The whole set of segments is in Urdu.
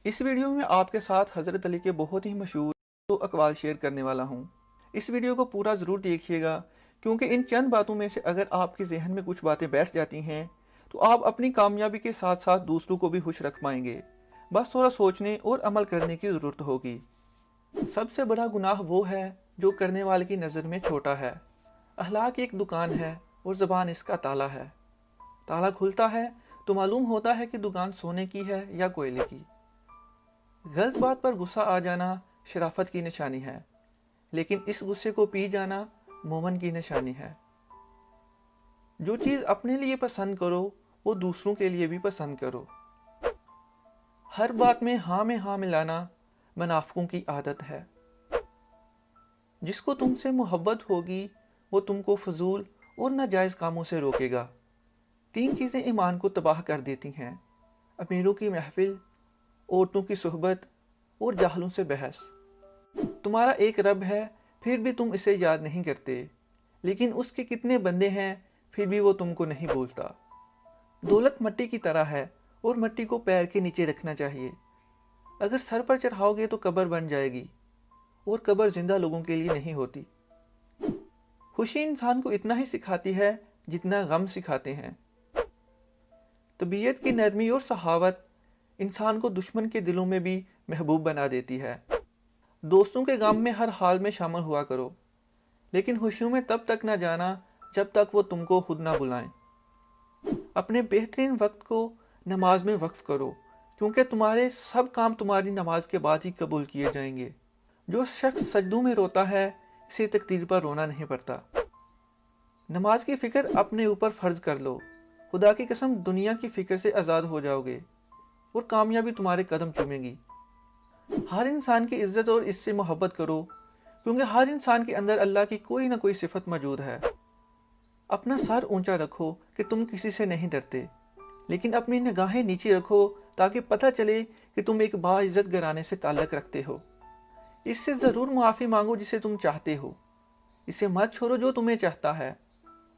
اس ویڈیو میں آپ کے ساتھ حضرت علی کے بہت ہی مشہور دو اقوال شیئر کرنے والا ہوں۔ اس ویڈیو کو پورا ضرور دیکھیے گا، کیونکہ ان چند باتوں میں سے اگر آپ کے ذہن میں کچھ باتیں بیٹھ جاتی ہیں تو آپ اپنی کامیابی کے ساتھ ساتھ دوسروں کو بھی خوش رکھ پائیں گے۔ بس تھوڑا سوچنے اور عمل کرنے کی ضرورت ہوگی۔ سب سے بڑا گناہ وہ ہے جو کرنے والے کی نظر میں چھوٹا ہے۔ اخلاق ایک دکان ہے اور زبان اس کا تالا ہے۔ تالا کھلتا ہے تو معلوم ہوتا ہے کہ دکان سونے کی ہے یا کوئلے کی۔ غلط بات پر غصہ آ جانا شرافت کی نشانی ہے، لیکن اس غصے کو پی جانا مومن کی نشانی ہے۔ جو چیز اپنے لیے پسند کرو وہ دوسروں کے لیے بھی پسند کرو۔ ہر بات میں ہاں ملانا منافقوں کی عادت ہے۔ جس کو تم سے محبت ہوگی وہ تم کو فضول اور ناجائز کاموں سے روکے گا۔ 3 چیزیں ایمان کو تباہ کر دیتی ہیں: امیروں کی محفل، عورتوں کی صحبت اور جاہلوں سے بحث۔ تمہارا ایک رب ہے پھر بھی تم اسے یاد نہیں کرتے، لیکن اس کے کتنے بندے ہیں پھر بھی وہ تم کو نہیں بھولتا۔ دولت مٹی کی طرح ہے اور مٹی کو پیر کے نیچے رکھنا چاہیے۔ اگر سر پر چڑھاؤ گے تو قبر بن جائے گی، اور قبر زندہ لوگوں کے لیے نہیں ہوتی۔ خوشی انسان کو اتنا ہی سکھاتی ہے جتنا غم سکھاتے ہیں۔ طبیعت کی نرمی اور سخاوت انسان کو دشمن کے دلوں میں بھی محبوب بنا دیتی ہے۔ دوستوں کے غم میں ہر حال میں شامل ہوا کرو، لیکن خوشیوں میں تب تک نہ جانا جب تک وہ تم کو خود نہ بلائیں۔ اپنے بہترین وقت کو نماز میں وقف کرو، کیونکہ تمہارے سب کام تمہاری نماز کے بعد ہی قبول کیے جائیں گے۔ جو شخص سجدوں میں روتا ہے اسے تقدیر پر رونا نہیں پڑتا۔ نماز کی فکر اپنے اوپر فرض کر لو، خدا کی قسم دنیا کی فکر سے آزاد ہو جاؤ گے اور کامیابی تمہارے قدم چومے گی۔ ہر انسان کی عزت اور اس سے محبت کرو، کیونکہ ہر انسان کے اندر اللہ کی کوئی نہ کوئی صفت موجود ہے۔ اپنا سر اونچا رکھو کہ تم کسی سے نہیں ڈرتے، لیکن اپنی نگاہیں نیچے رکھو تاکہ پتہ چلے کہ تم ایک باعزت گھرانے سے تعلق رکھتے ہو۔ اس سے ضرور معافی مانگو جسے تم چاہتے ہو۔ اسے مت چھوڑو جو تمہیں چاہتا ہے،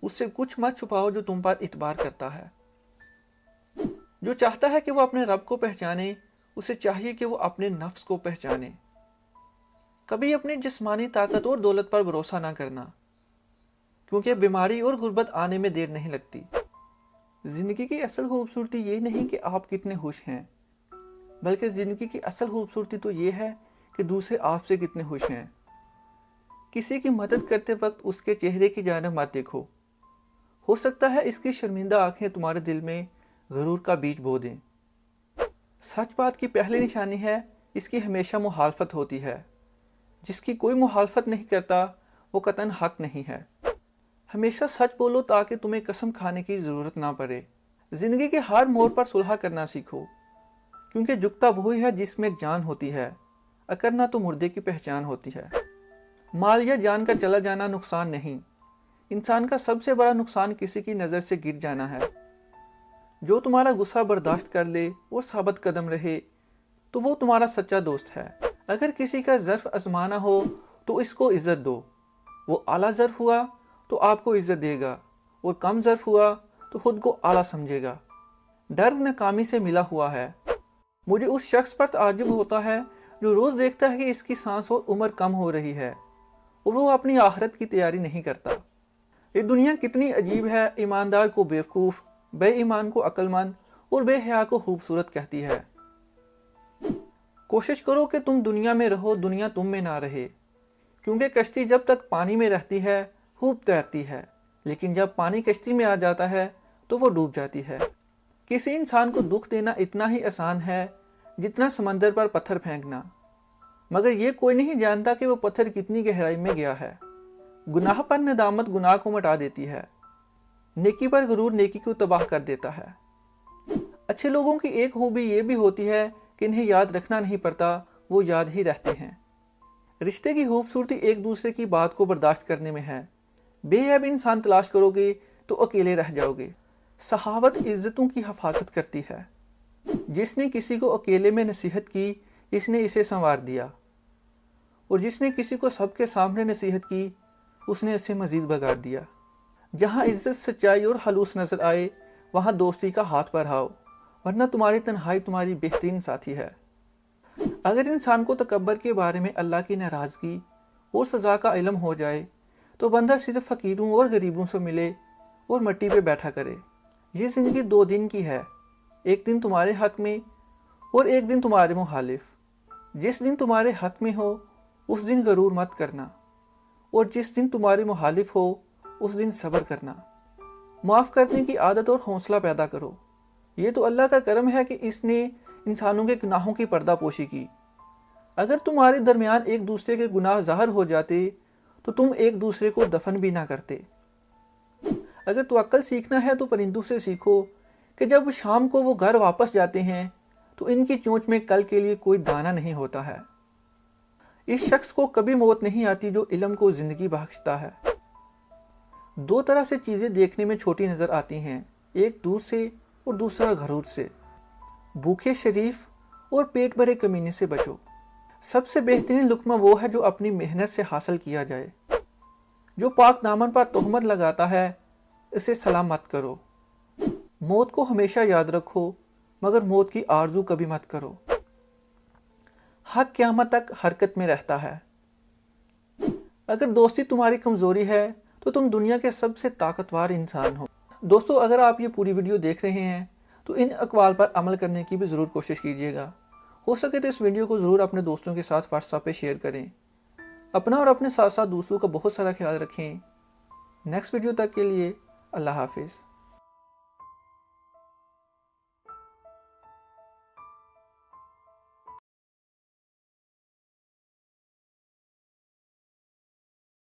اس سے کچھ مت چھپاؤ جو تم پر اعتبار کرتا ہے۔ جو چاہتا ہے کہ وہ اپنے رب کو پہچانے، اسے چاہیے کہ وہ اپنے نفس کو پہچانے۔ کبھی اپنی جسمانی طاقت اور دولت پر بھروسہ نہ کرنا، کیونکہ بیماری اور غربت آنے میں دیر نہیں لگتی۔ زندگی کی اصل خوبصورتی یہ نہیں کہ آپ کتنے خوش ہیں، بلکہ زندگی کی اصل خوبصورتی تو یہ ہے کہ دوسرے آپ سے کتنے خوش ہیں۔ کسی کی مدد کرتے وقت اس کے چہرے کی جانب مت دیکھو، ہو سکتا ہے اس کی شرمندہ آنکھیں تمہارے دل میں غرور کا بیج بو دیں۔ سچ بات کی پہلی نشانی ہے اس کی ہمیشہ مخالفت ہوتی ہے۔ جس کی کوئی مخالفت نہیں کرتا وہ قطعاً حق نہیں ہے۔ ہمیشہ سچ بولو تاکہ تمہیں قسم کھانے کی ضرورت نہ پڑے۔ زندگی کے ہر موڑ پر صلح کرنا سیکھو، کیونکہ جھکتا وہی ہے جس میں جان ہوتی ہے، اکرنا تو مردے کی پہچان ہوتی ہے۔ مال یا جان کا چلا جانا نقصان نہیں، انسان کا سب سے بڑا نقصان کسی کی نظر سے گر جانا ہے۔ جو تمہارا غصہ برداشت کر لے اور ثابت قدم رہے تو وہ تمہارا سچا دوست ہے۔ اگر کسی کا ظرف آزمانا ہو تو اس کو عزت دو۔ وہ اعلیٰ ظرف ہوا تو آپ کو عزت دے گا، اور کم ظرف ہوا تو خود کو اعلیٰ سمجھے گا۔ ڈر ناکامی سے ملا ہوا ہے۔ مجھے اس شخص پر تعجب ہوتا ہے جو روز دیکھتا ہے کہ اس کی سانس اور عمر کم ہو رہی ہے، اور وہ اپنی آخرت کی تیاری نہیں کرتا۔ یہ دنیا کتنی عجیب ہے، ایماندار کو بیوقوف، بے ایمان کو عقل مند اور بے حیا کو خوبصورت کہتی ہے۔ کوشش کرو کہ تم دنیا میں رہو، دنیا تم میں نہ رہے، کیونکہ کشتی جب تک پانی میں رہتی ہے خوب تیرتی ہے، لیکن جب پانی کشتی میں آ جاتا ہے تو وہ ڈوب جاتی ہے۔ کسی انسان کو دکھ دینا اتنا ہی آسان ہے جتنا سمندر پر پتھر پھینکنا، مگر یہ کوئی نہیں جانتا کہ وہ پتھر کتنی گہرائی میں گیا ہے۔ گناہ پر ندامت گناہ کو مٹا دیتی ہے، نیکی پر غرور نیکی کو تباہ کر دیتا ہے۔ اچھے لوگوں کی ایک خوبی یہ بھی ہوتی ہے کہ انہیں یاد رکھنا نہیں پڑتا، وہ یاد ہی رہتے ہیں۔ رشتے کی خوبصورتی ایک دوسرے کی بات کو برداشت کرنے میں ہے۔ بے عیب انسان تلاش کرو گے تو اکیلے رہ جاؤ گے۔ سخاوت عزتوں کی حفاظت کرتی ہے۔ جس نے کسی کو اکیلے میں نصیحت کی اس نے اسے سنوار دیا، اور جس نے کسی کو سب کے سامنے نصیحت کی اس نے اسے مزید بگاڑ دیا۔ جہاں عزت، سچائی اور خلوص نظر آئے وہاں دوستی کا ہاتھ بڑھاؤ، ورنہ تمہاری تنہائی تمہاری بہترین ساتھی ہے۔ اگر انسان کو تکبر کے بارے میں اللہ کی ناراضگی اور سزا کا علم ہو جائے تو بندہ صرف فقیروں اور غریبوں سے ملے اور مٹی پہ بیٹھا کرے۔ یہ زندگی 2 دن کی ہے، ایک دن تمہارے حق میں اور ایک دن تمہارے مخالف۔ جس دن تمہارے حق میں ہو اس دن غرور مت کرنا، اور جس دن تمہارے مخالف ہو اس دن صبر کرنا۔ معاف کرنے کی عادت اور حوصلہ پیدا کرو۔ یہ تو اللہ کا کرم ہے کہ اس نے انسانوں کے گناہوں کی پردہ پوشی کی۔ اگر تمہارے درمیان ایک دوسرے کے گناہ ظاہر ہو جاتے تو تم ایک دوسرے کو دفن بھی نہ کرتے۔ اگر توکل سیکھنا ہے تو پرندوں سے سیکھو کہ جب شام کو وہ گھر واپس جاتے ہیں تو ان کی چونچ میں کل کے لیے کوئی دانہ نہیں ہوتا ہے۔ اس شخص کو کبھی موت نہیں آتی جو علم کو زندگی بخشتا ہے۔ 2 طرح سے چیزیں دیکھنے میں چھوٹی نظر آتی ہیں، ایک دور سے اور دوسرا غرور سے۔ بھوکے شریف اور پیٹ بھرے کمینے سے بچو۔ سب سے بہترین لقمہ وہ ہے جو اپنی محنت سے حاصل کیا جائے۔ جو پاک دامن پر تہمت لگاتا ہے اسے سلام مت کرو۔ موت کو ہمیشہ یاد رکھو مگر موت کی آرزو کبھی مت کرو۔ حق قیامت تک حرکت میں رہتا ہے۔ اگر دوستی تمہاری کمزوری ہے تو تم دنیا کے سب سے طاقتور انسان ہو۔ دوستو، اگر آپ یہ پوری ویڈیو دیکھ رہے ہیں تو ان اقوال پر عمل کرنے کی بھی ضرور کوشش کیجیے گا۔ ہو سکے تو اس ویڈیو کو ضرور اپنے دوستوں کے ساتھ واٹس ایپ پہ شیئر کریں۔ اپنا اور اپنے ساتھ ساتھ دوستوں کا بہت سارا خیال رکھیں۔ نیکسٹ ویڈیو تک کے لیے اللہ حافظ۔